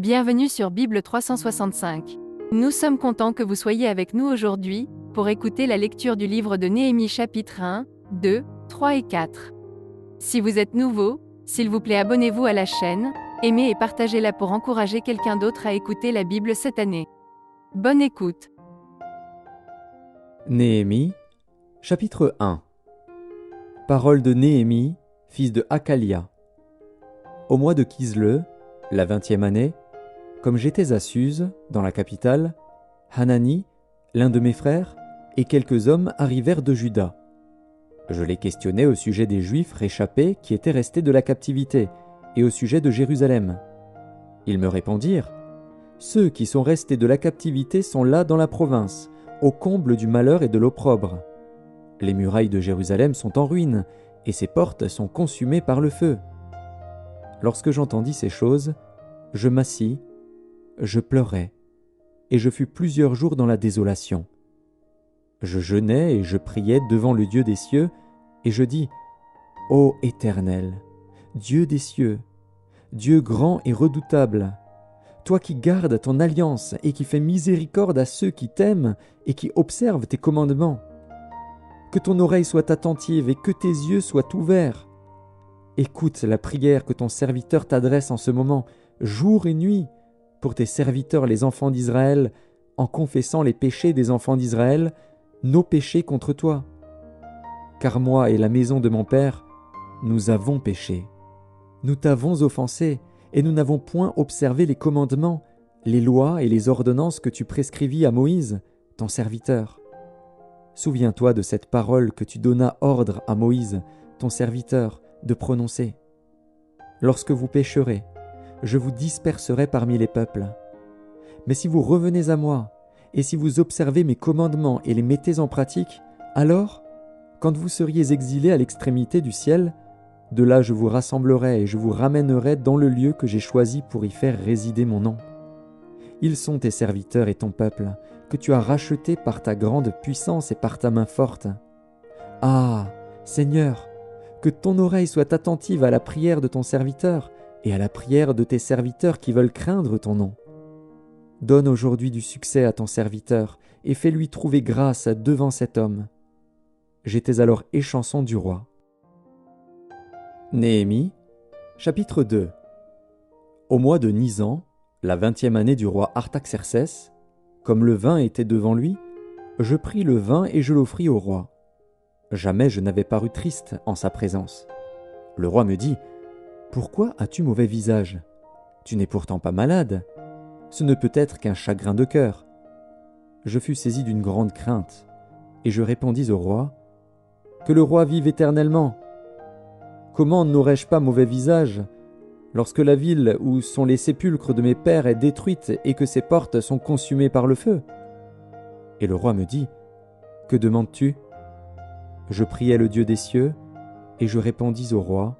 Bienvenue sur Bible 365. Nous sommes contents que vous soyez avec nous aujourd'hui, pour écouter la lecture du livre de Néhémie chapitre 1, 2, 3 et 4. Si vous êtes nouveau, s'il vous plaît abonnez-vous à la chaîne, aimez et partagez-la pour encourager quelqu'un d'autre à écouter la Bible cette année. Bonne écoute. Néhémie, chapitre 1. Parole de Néhémie, fils de Hakalia. Au mois de Kisle, la 20e année, comme j'étais à Suse, dans la capitale, Hanani, l'un de mes frères, et quelques hommes arrivèrent de Juda. Je les questionnai au sujet des Juifs réchappés qui étaient restés de la captivité, et au sujet de Jérusalem. Ils me répondirent : « Ceux qui sont restés de la captivité sont là dans la province, au comble du malheur et de l'opprobre. Les murailles de Jérusalem sont en ruine, et ses portes sont consumées par le feu. » Lorsque j'entendis ces choses, je m'assis, je pleurai, et je fus plusieurs jours dans la désolation. Je jeûnai et je priai devant le Dieu des cieux, et je dis : « Ô Éternel, Dieu des cieux, Dieu grand et redoutable, toi qui gardes ton alliance et qui fais miséricorde à ceux qui t'aiment et qui observent tes commandements, que ton oreille soit attentive et que tes yeux soient ouverts. Écoute la prière que ton serviteur t'adresse en ce moment, jour et nuit, pour tes serviteurs les enfants d'Israël, en confessant les péchés des enfants d'Israël, nos péchés contre toi. Car moi et la maison de mon père, nous avons péché. Nous t'avons offensé, et nous n'avons point observé les commandements, les lois et les ordonnances que tu prescrivis à Moïse, ton serviteur. Souviens-toi de cette parole que tu donnas ordre à Moïse, ton serviteur, de prononcer. Lorsque vous pécherez, je vous disperserai parmi les peuples. Mais si vous revenez à moi, et si vous observez mes commandements et les mettez en pratique, alors, quand vous seriez exilés à l'extrémité du ciel, de là je vous rassemblerai et je vous ramènerai dans le lieu que j'ai choisi pour y faire résider mon nom. Ils sont tes serviteurs et ton peuple, que tu as rachetés par ta grande puissance et par ta main forte. Ah, Seigneur, que ton oreille soit attentive à la prière de ton serviteur et à la prière de tes serviteurs qui veulent craindre ton nom. Donne aujourd'hui du succès à ton serviteur et fais-lui trouver grâce devant cet homme. » J'étais alors échanson du roi. Néhémie, chapitre 2. Au mois de Nisan, la 20e année du roi Artaxercès, comme le vin était devant lui, je pris le vin et je l'offris au roi. Jamais je n'avais paru triste en sa présence. Le roi me dit : « Pourquoi as-tu mauvais visage ? Tu n'es pourtant pas malade. Ce ne peut être qu'un chagrin de cœur. » Je fus saisi d'une grande crainte, et je répondis au roi : « Que le roi vive éternellement ! Comment n'aurais-je pas mauvais visage lorsque la ville où sont les sépulcres de mes pères est détruite et que ses portes sont consumées par le feu ?» Et le roi me dit : « Que demandes-tu ? » Je priai le Dieu des cieux, et je répondis au roi :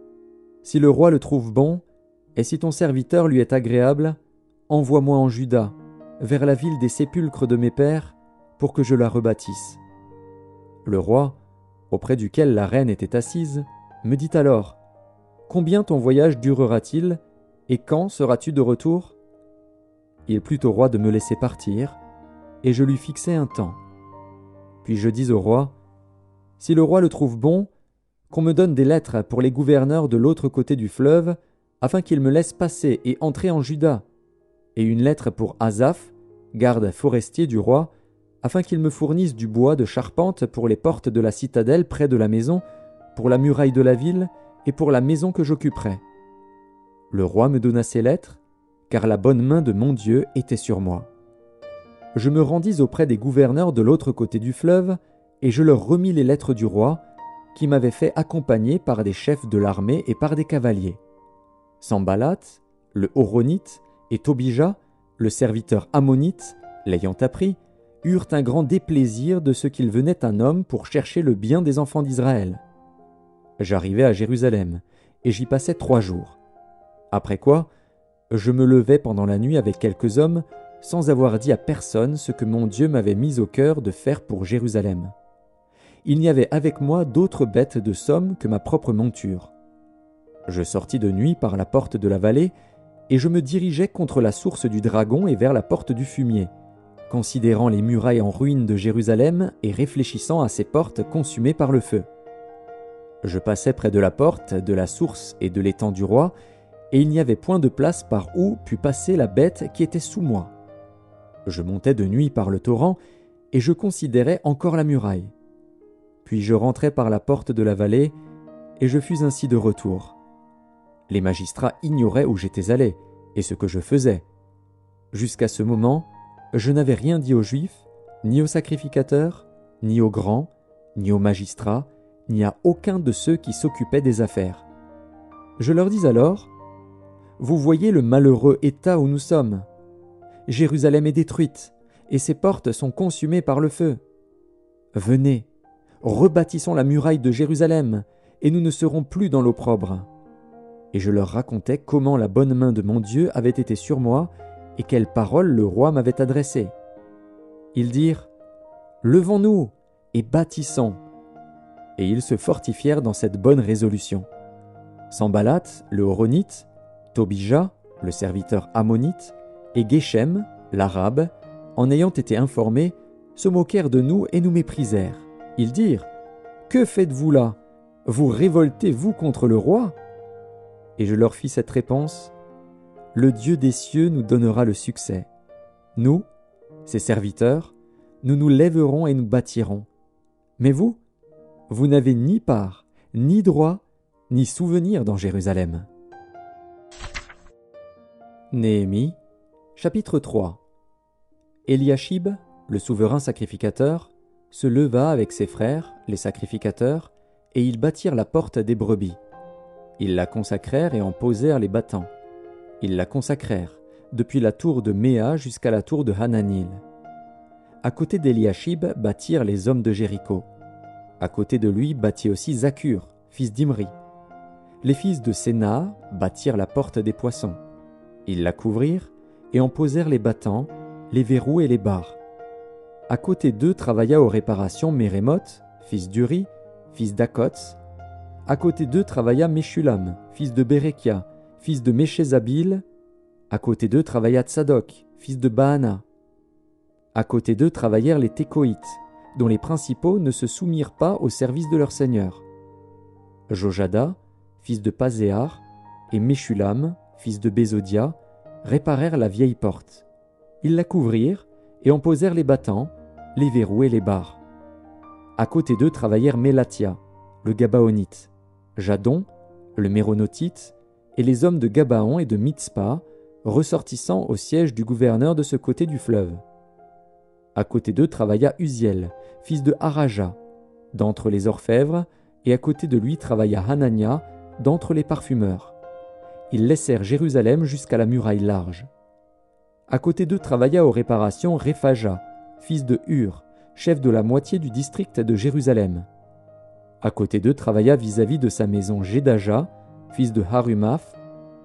« Si le roi le trouve bon, et si ton serviteur lui est agréable, envoie-moi en Juda, vers la ville des sépulcres de mes pères, pour que je la rebâtisse. » Le roi, auprès duquel la reine était assise, me dit alors : « Combien ton voyage durera-t-il, et quand seras-tu de retour ? » Il plut au roi de me laisser partir, et je lui fixai un temps. Puis je dis au roi : « Si le roi le trouve bon, qu'on me donne des lettres pour les gouverneurs de l'autre côté du fleuve, afin qu'ils me laissent passer et entrer en Juda, et une lettre pour Asaph, garde forestier du roi, afin qu'il me fournisse du bois de charpente pour les portes de la citadelle près de la maison, pour la muraille de la ville et pour la maison que j'occuperai. » Le roi me donna ces lettres, car la bonne main de mon Dieu était sur moi. Je me rendis auprès des gouverneurs de l'autre côté du fleuve, et je leur remis les lettres du roi, qui m'avaient fait accompagner par des chefs de l'armée et par des cavaliers. Sambalat, le Horonite, et Tobija, le serviteur ammonite, l'ayant appris, eurent un grand déplaisir de ce qu'il venait un homme pour chercher le bien des enfants d'Israël. J'arrivai à Jérusalem, et j'y passai 3 jours. Après quoi, je me levai pendant la nuit avec quelques hommes, sans avoir dit à personne ce que mon Dieu m'avait mis au cœur de faire pour Jérusalem. Il n'y avait avec moi d'autres bêtes de somme que ma propre monture. Je sortis de nuit par la porte de la vallée, et je me dirigeais contre la source du dragon et vers la porte du fumier, considérant les murailles en ruine de Jérusalem et réfléchissant à ces portes consumées par le feu. Je passais près de la porte, de la source et de l'étang du roi, et il n'y avait point de place par où pût passer la bête qui était sous moi. Je montais de nuit par le torrent, et je considérais encore la muraille. Puis je rentrai par la porte de la vallée, et je fus ainsi de retour. Les magistrats ignoraient où j'étais allé, et ce que je faisais. Jusqu'à ce moment, je n'avais rien dit aux Juifs, ni aux sacrificateurs, ni aux grands, ni aux magistrats, ni à aucun de ceux qui s'occupaient des affaires. Je leur dis alors, « Vous voyez le malheureux état où nous sommes. Jérusalem est détruite, et ses portes sont consumées par le feu. Venez, rebâtissons la muraille de Jérusalem, et nous ne serons plus dans l'opprobre. » Et je leur racontais comment la bonne main de mon Dieu avait été sur moi, et quelles paroles le roi m'avait adressées. Ils dirent, « Levons-nous, et bâtissons. » Et ils se fortifièrent dans cette bonne résolution. Sanballat, le Horonite, Tobija, le serviteur ammonite, et Geshem, l'arabe, en ayant été informés, se moquèrent de nous et nous méprisèrent. Ils dirent, « Que faites-vous là? Vous révoltez-vous contre le roi ?» Et je leur fis cette réponse, « Le Dieu des cieux nous donnera le succès. Nous, ses serviteurs, nous nous lèverons et nous bâtirons. Mais vous, vous n'avez ni part, ni droit, ni souvenir dans Jérusalem. » Néhémie, chapitre 3. Eliashib, le souverain sacrificateur, se leva avec ses frères, les sacrificateurs, et ils bâtirent la porte des brebis. Ils la consacrèrent et en posèrent les battants. Ils la consacrèrent, depuis la tour de Méa jusqu'à la tour de Hananil. À côté d'Eliashib bâtirent les hommes de Jéricho. À côté de lui bâtit aussi Zakur, fils d'Imri. Les fils de Séna bâtirent la porte des poissons. Ils la couvrirent et en posèrent les battants, les verrous et les barres. À côté d'eux travailla aux réparations Mérémoth, fils d'Uri, fils d'Akots. À côté d'eux travailla Meshulam, fils de Bérekia, fils de Méchézabil. À côté d'eux travailla Tsadok, fils de Baana. À côté d'eux travaillèrent les Tékoïtes, dont les principaux ne se soumirent pas au service de leur seigneur. Jojada, fils de Pazéar, et Meshulam, fils de Bézodia, réparèrent la vieille porte. Ils la couvrirent et en posèrent les battants, les verrous et les barres. À côté d'eux travaillèrent Mélatia, le Gabaonite, Jadon, le Méronotite, et les hommes de Gabaon et de Mitzpa, ressortissant au siège du gouverneur de ce côté du fleuve. À côté d'eux travailla Uziel, fils de Haraja, d'entre les orfèvres, et à côté de lui travailla Hanania, d'entre les parfumeurs. Ils laissèrent Jérusalem jusqu'à la muraille large. À côté d'eux travailla aux réparations Réphaja, fils de Hur, chef de la moitié du district de Jérusalem. À côté d'eux travailla vis-à-vis de sa maison Jédaja, fils de Harumaph,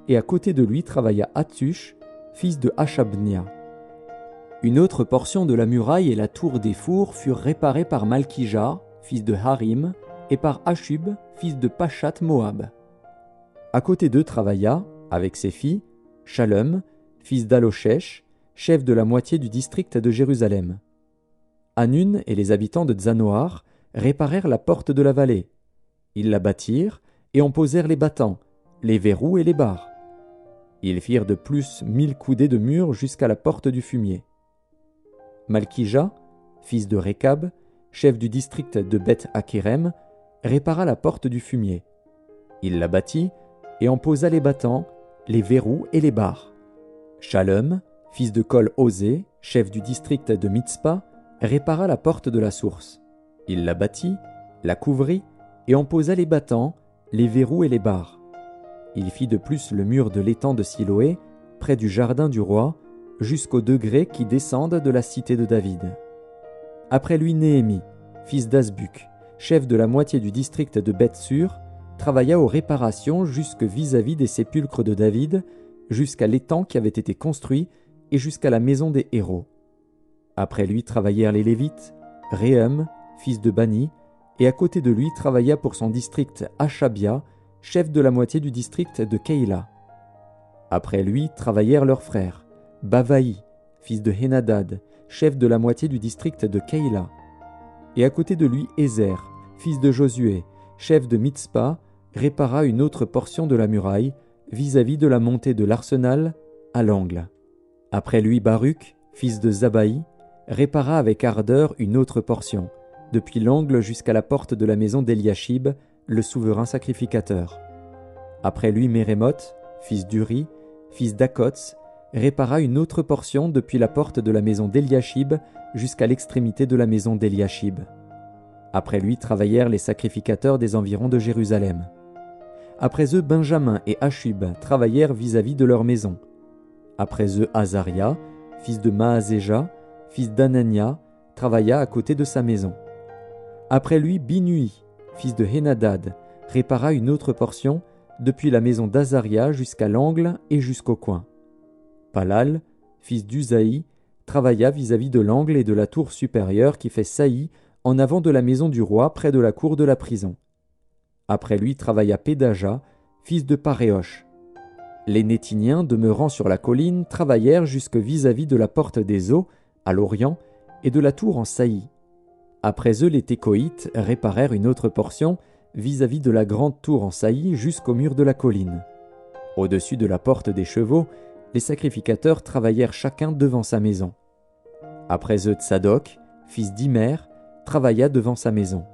et à côté de lui travailla Hattush, fils de Hashabnia. Une autre portion de la muraille et la tour des fours furent réparées par Malkija, fils de Harim, et par Hashub, fils de Pachat Moab. À côté d'eux travailla, avec ses filles, Shalom, fils d'Aloshech, chef de la moitié du district de Jérusalem. Hanun et les habitants de Zanoar réparèrent la porte de la vallée. Ils la bâtirent et en posèrent les battants, les verrous et les barres. Ils firent de plus 1000 coudées de mur jusqu'à la porte du fumier. Malkija, fils de Rékab, chef du district de Beth-Hakerem, répara la porte du fumier. Il la bâtit et en posa les battants, les verrous et les barres. Shalom, fils de Kol-Osé, chef du district de Mitzpa, répara la porte de la source. Il la bâtit, la couvrit et en posa les battants, les verrous et les barres. Il fit de plus le mur de l'étang de Siloé, près du jardin du roi, jusqu'aux degrés qui descendent de la cité de David. Après lui Néhémie, fils d'Azbuk, chef de la moitié du district de Beth-Sur, travailla aux réparations jusque vis-à-vis des sépulcres de David, jusqu'à l'étang qui avait été construit et jusqu'à la maison des héros. Après lui travaillèrent les Lévites, Réhem, fils de Bani, et à côté de lui travailla pour son district Hashabia, chef de la moitié du district de Keïla. Après lui travaillèrent leurs frères, Bavaï, fils de Henadad, chef de la moitié du district de Keïla. Et à côté de lui Ézer, fils de Josué, chef de Mitzpa, répara une autre portion de la muraille, vis-à-vis de la montée de l'arsenal, à l'angle. Après lui Baruch, fils de Zabaï, répara avec ardeur une autre portion, depuis l'angle jusqu'à la porte de la maison d'Eliashib, le souverain sacrificateur. Après lui Mérémoth, fils d'Uri, fils d'Akots, répara une autre portion depuis la porte de la maison d'Eliashib jusqu'à l'extrémité de la maison d'Eliashib. Après lui travaillèrent les sacrificateurs des environs de Jérusalem. Après eux Benjamin et Hashub travaillèrent vis-à-vis de leur maison. Après eux Azaria, fils de Maazéja, fils d'Anania, travailla à côté de sa maison. Après lui Binui, fils de Henadad, répara une autre portion depuis la maison d'Azaria jusqu'à l'angle et jusqu'au coin. Palal, fils d'Uzaï, travailla vis-à-vis de l'angle et de la tour supérieure qui fait saillie en avant de la maison du roi près de la cour de la prison. Après lui travailla Pédaja, fils de Paréosh. Les Nétiniens demeurant sur la colline travaillèrent jusque vis-à-vis de la porte des eaux, à l'orient, et de la tour en saillie. Après eux les Técoïtes réparèrent une autre portion vis-à-vis de la grande tour en saillie jusqu'au mur de la colline. Au-dessus de la porte des chevaux, les sacrificateurs travaillèrent chacun devant sa maison. Après eux Tsadok, fils d'Imer, travailla devant sa maison.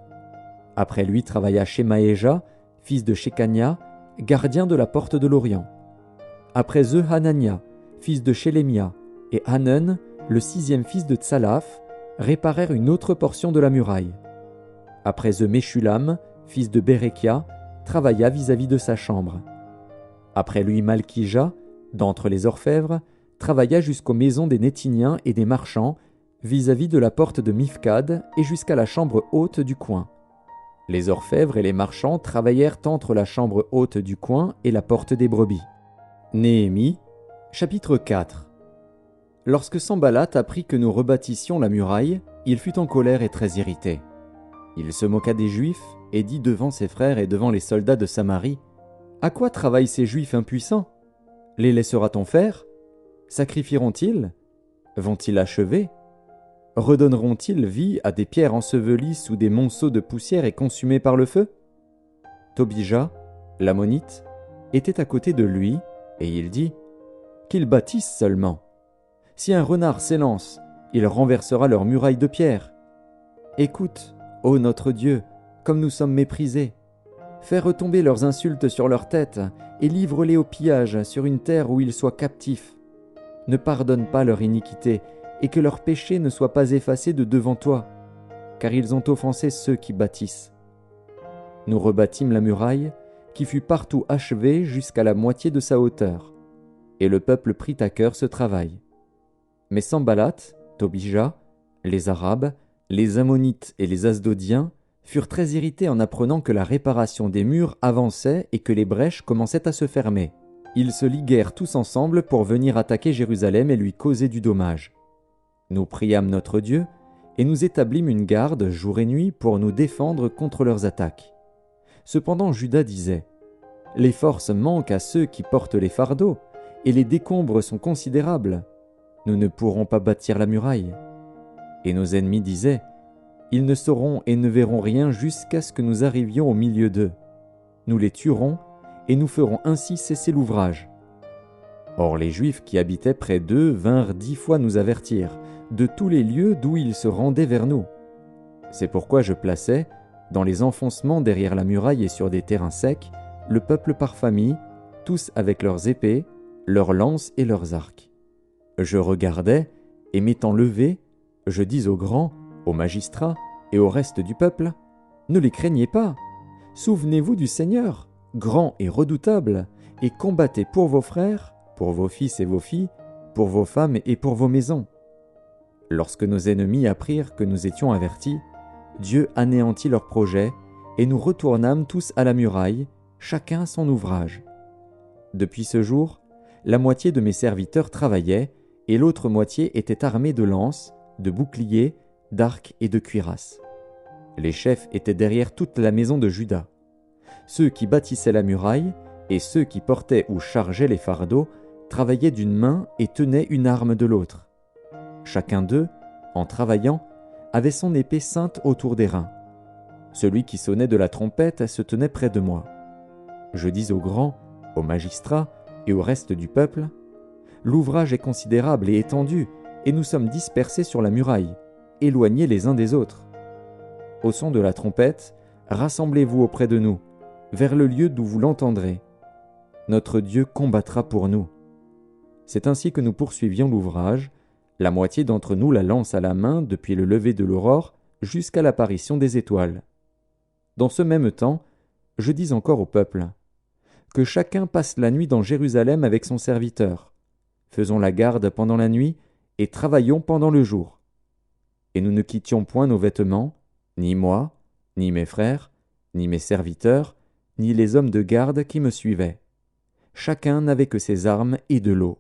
Après lui travailla Shemaéja, fils de Shekania, gardien de la porte de l'Orient. Après eux Hanania, fils de Shélémia, et Hanan, le 6e fils de Tsalaf, réparèrent une autre portion de la muraille. Après eux Meshulam, fils de Bérékia, travailla vis-à-vis de sa chambre. Après lui Malkija, d'entre les orfèvres, travailla jusqu'aux maisons des Nétiniens et des marchands, vis-à-vis de la porte de Mifkad et jusqu'à la chambre haute du coin. Les orfèvres et les marchands travaillèrent entre la chambre haute du coin et la porte des brebis. Néhémie, chapitre 4. Lorsque Sanballat apprit que nous rebâtissions la muraille, il fut en colère et très irrité. Il se moqua des Juifs et dit devant ses frères et devant les soldats de Samarie : « À quoi travaillent ces Juifs impuissants ? Les laissera-t-on faire ? Sacrifieront-ils ? Vont-ils achever ? Redonneront-ils vie à des pierres ensevelies sous des monceaux de poussière et consumées par le feu ?» Tobija, l'ammonite, était à côté de lui, et il dit : « Qu'ils bâtissent seulement. Si un renard s'élance, il renversera leurs murailles de pierre. Écoute, ô notre Dieu, comme nous sommes méprisés. Fais retomber leurs insultes sur leurs têtes, et livre-les au pillage sur une terre où ils soient captifs. Ne pardonne pas leur iniquité, et que leur péché ne soit pas effacé de devant toi, car ils ont offensé ceux qui bâtissent. » Nous rebâtîmes la muraille, qui fut partout achevée jusqu'à la moitié de sa hauteur, et le peuple prit à cœur ce travail. Mais Sanballat, Tobija, les Arabes, les Ammonites et les Asdodiens furent très irrités en apprenant que la réparation des murs avançait et que les brèches commençaient à se fermer. Ils se liguèrent tous ensemble pour venir attaquer Jérusalem et lui causer du dommage. Nous priâmes notre Dieu, et nous établîmes une garde jour et nuit pour nous défendre contre leurs attaques. Cependant Juda disait : « Les forces manquent à ceux qui portent les fardeaux, et les décombres sont considérables. Nous ne pourrons pas bâtir la muraille. » Et nos ennemis disaient : « Ils ne sauront et ne verront rien jusqu'à ce que nous arrivions au milieu d'eux. Nous les tuerons, et nous ferons ainsi cesser l'ouvrage. » Or les Juifs qui habitaient près d'eux vinrent 10 fois nous avertir, de tous les lieux d'où ils se rendaient vers nous. C'est pourquoi je plaçais, dans les enfoncements derrière la muraille et sur des terrains secs, le peuple par famille, tous avec leurs épées, leurs lances et leurs arcs. Je regardais, et m'étant levé, je dis aux grands, aux magistrats et au reste du peuple : « Ne les craignez pas, souvenez-vous du Seigneur, grand et redoutable, et combattez pour vos frères, pour vos fils et vos filles, pour vos femmes et pour vos maisons. » Lorsque nos ennemis apprirent que nous étions avertis, Dieu anéantit leurs projets, et nous retournâmes tous à la muraille, chacun à son ouvrage. Depuis ce jour, la moitié de mes serviteurs travaillait, et l'autre moitié était armée de lances, de boucliers, d'arcs et de cuirasses. Les chefs étaient derrière toute la maison de Juda. Ceux qui bâtissaient la muraille, et ceux qui portaient ou chargeaient les fardeaux, travaillait d'une main et tenait une arme de l'autre. Chacun d'eux, en travaillant, avait son épée ceinte autour des reins. Celui qui sonnait de la trompette se tenait près de moi. Je dis aux grands, aux magistrats et au reste du peuple, « L'ouvrage est considérable et étendu, et nous sommes dispersés sur la muraille, éloignés les uns des autres. Au son de la trompette, rassemblez-vous auprès de nous, vers le lieu d'où vous l'entendrez. Notre Dieu combattra pour nous. » C'est ainsi que nous poursuivions l'ouvrage, la moitié d'entre nous la lance à la main depuis le lever de l'aurore jusqu'à l'apparition des étoiles. Dans ce même temps, je dis encore au peuple, « Que chacun passe la nuit dans Jérusalem avec son serviteur. Faisons la garde pendant la nuit et travaillons pendant le jour. » Et nous ne quittions point nos vêtements, ni moi, ni mes frères, ni mes serviteurs, ni les hommes de garde qui me suivaient. Chacun n'avait que ses armes et de l'eau.